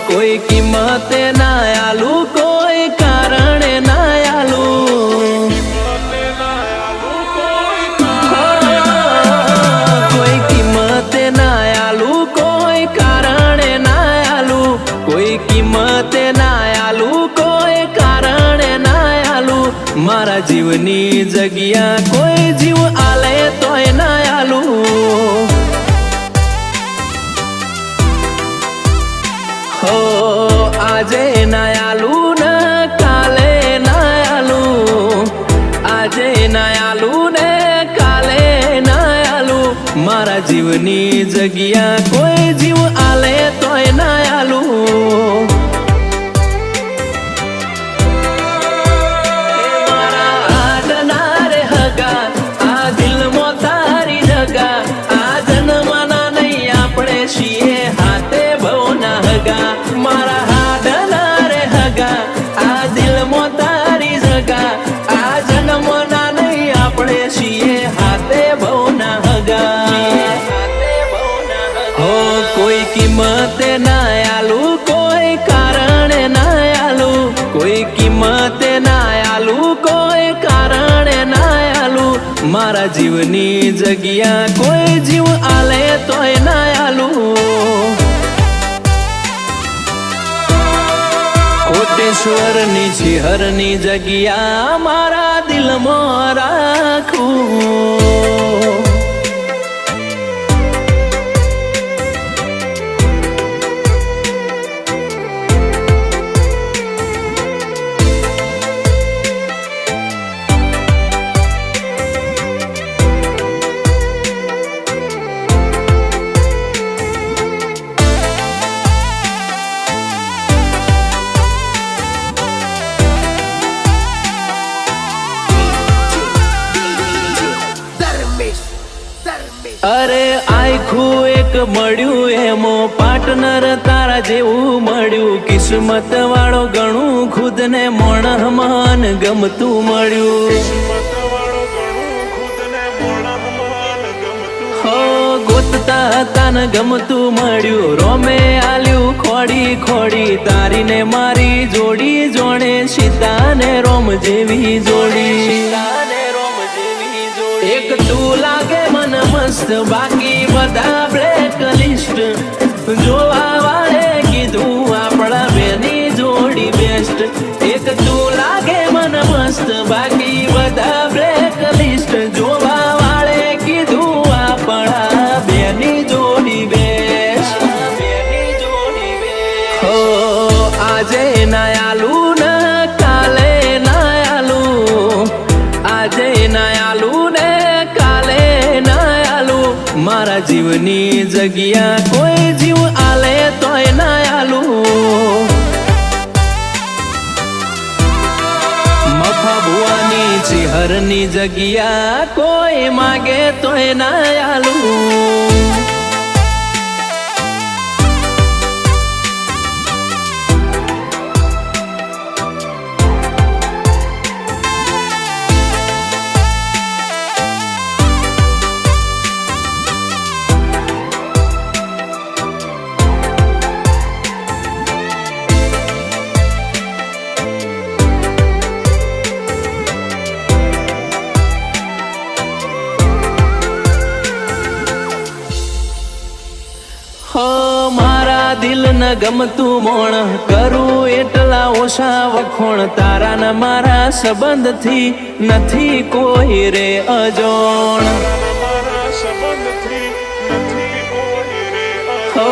કોઈ કિંમતે ના આલુ, કોઈ કારણે ના આલુ, કોઈ કિંમતે ના આલુ, કોઈ કારણે ના આલુ, કોઈ કિંમતે ના આલુ, કોઈ કારણે ના આલુ, મારા જીવની જગ્યા કોઈ જીવ આલે તોય ના આલુ. હો આજે ના આલુ ને કાલે ના આલુ, આજે ના આલુ ને કાલે ના આલુ, મારા જીવની જગ્યા કોઈ જીવ આલે તોય ના આલુ. મારા હાડના રે હગા, આ દિલમાં તારી જગા, આ જન્મના નહીં આપણે છીએ હાથે બહુના હગા. હો કોઈ કિંમતે ના આલુ, કોઈ કારણે ના આલુ, કોઈ કિંમતે ના આલુ, કોઈ કારણે ના આલુ, મારા જીવની જગ્યા કોઈ જીવ આલે તોય ના આલુ. કોટેશ્વરની શિહરની જગ્યા મારા દિલમાં રાખું. અરે આખું એક મળ્યું એમો પાર્ટનર તારા જેવું મળ્યું, કિસ્મત વાળો ગણું ખુદને મોણહમાન ગમતું મળ્યું. હો ગોતતા હતા ને ગમતું મળ્યું, રોમે આલ્યું ખોડી ખોડી, તારીને મારી જોડી જોડે સીતા ને રોમ જેવી જોડી. એક તું લાગે મન મસ્ત, બાકી બધા બ્લેક લિસ્ટ, જોવા વાળે કીધું આપણા બેની જોડી બેસ્ટ. એક તું લાગે મન મસ્ત, બાકી બધા બ્લેક લિસ્ટ, જોવા વાળે કીધું આપણા બેની જોડી બેસ્ટ. હો આજે ના આલુ ને કાલે ના આલુ, આજે ના આલુ ને મારા જીવની જગ્યા કોઈ જીવ આલે તોય ના આલુ. મફા ભુવાની શિહરની જગ્યા કોઈ માગે તોય ના આલુ. હો મારા દિલ ન ગમતું મોણ, કરું એટલા ઓછા વખોણ, તારા ને મારા સંબંધથી નથી કોઈ રે અજોણ. હો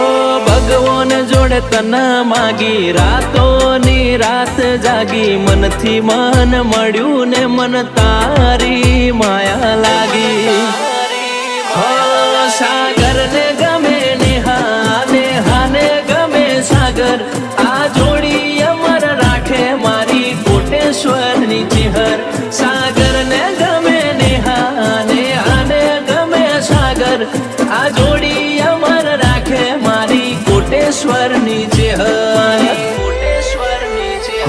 ભગવાન જોડે તને માગી, રાતોની રાત જાગી, મનથી મન મળ્યું ને મન તારી માયા લાગી. હો સાગર ને ગમે સાગર, આ જોડી અમર રાખે મારી કોટેશ્વરની ચિહર. સાગર ને ગમે નેહા, નેહાને ગમે સાગર, આ જોડી અમર રાખે મારી કોટેશ્વરની ચિહર.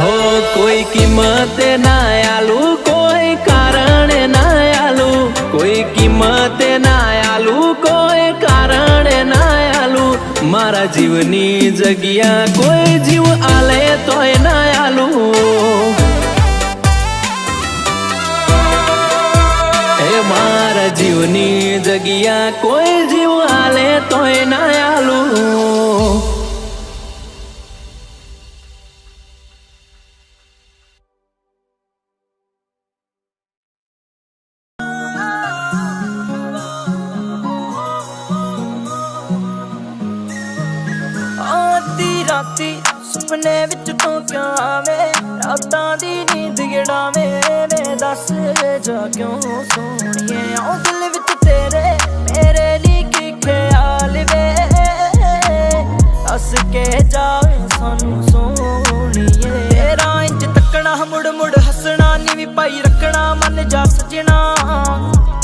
હો કોઈ કિંમતે ના આલુ, કોઈ કારણે ના આલુ, કોઈ કિંમતે ના આલુ, કોઈ કારણે ના આલુ, મારા જીવની જગ્યા કોઈ જીવ આલે તોય ના આલું એ મારા જીવની જગ્યા કોઈ જીવ આલે તોય ના આલું राती सुपने विच तू क्यों आवे रातां दी नींद गिड़ावे वे दस जा क्यों सोनिए ओ दिल विच तेरे मेरे लिए की ख्याल वे हस के जावे सानू सोनिए तेरा इंज तकना मुड़ मुड़ हसना नी भी पाई रखना मन जा सजना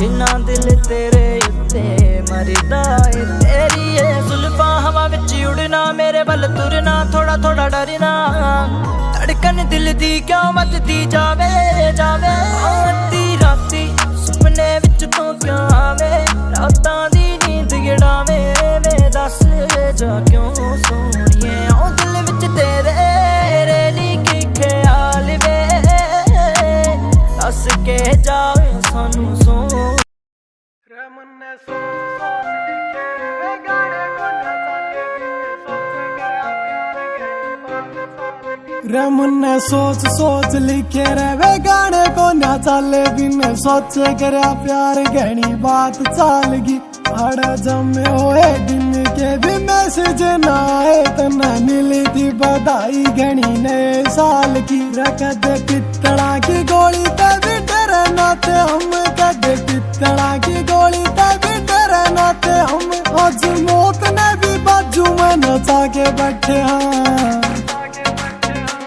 जिन्ना दिल तेरे उत्ते मरदा है तेरी ये जुल्फां हवा विच उड़ना मेरे बल तुरना थोड़ा थोड़ा डरना धड़कन दिल दी क्यों मचदी जावे जावे आती राती सुपने विच तू क्यों आवे रातां दी नींद गिड़ावे वे दस जा क्यों सोनिए ओ दिल विच तेरे ली की ख्याल वे हस के जावे सानू सो रमन ने सोच सोच लिखे रे गाने को ना चले बिन सोचे कर प्यार गहनी बात चालगी अड़ा जमे होए दिन के भी मैसेज ना आए तो न मिली थी बधाई घनी नए साल की रख दे पित्तड़ा की गोली तभी डरे नाते हम कदे पित्तड़ा की गोली तभी डरे नाते हम आज मौत ने भी बाजू में नचा के बैठे हाँ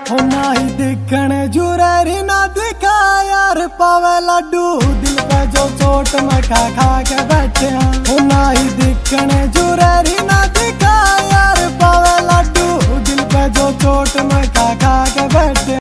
हो ना ही दिखने जुरेरी ना दिखा यार पावे लड्डू दिल पे जो चोट में खा खा के बैठे हैं हो ना ही दिखने जुरेरी ना दिखा यार पावे लड्डू दिल पे जो चोट में खा खा के बैठे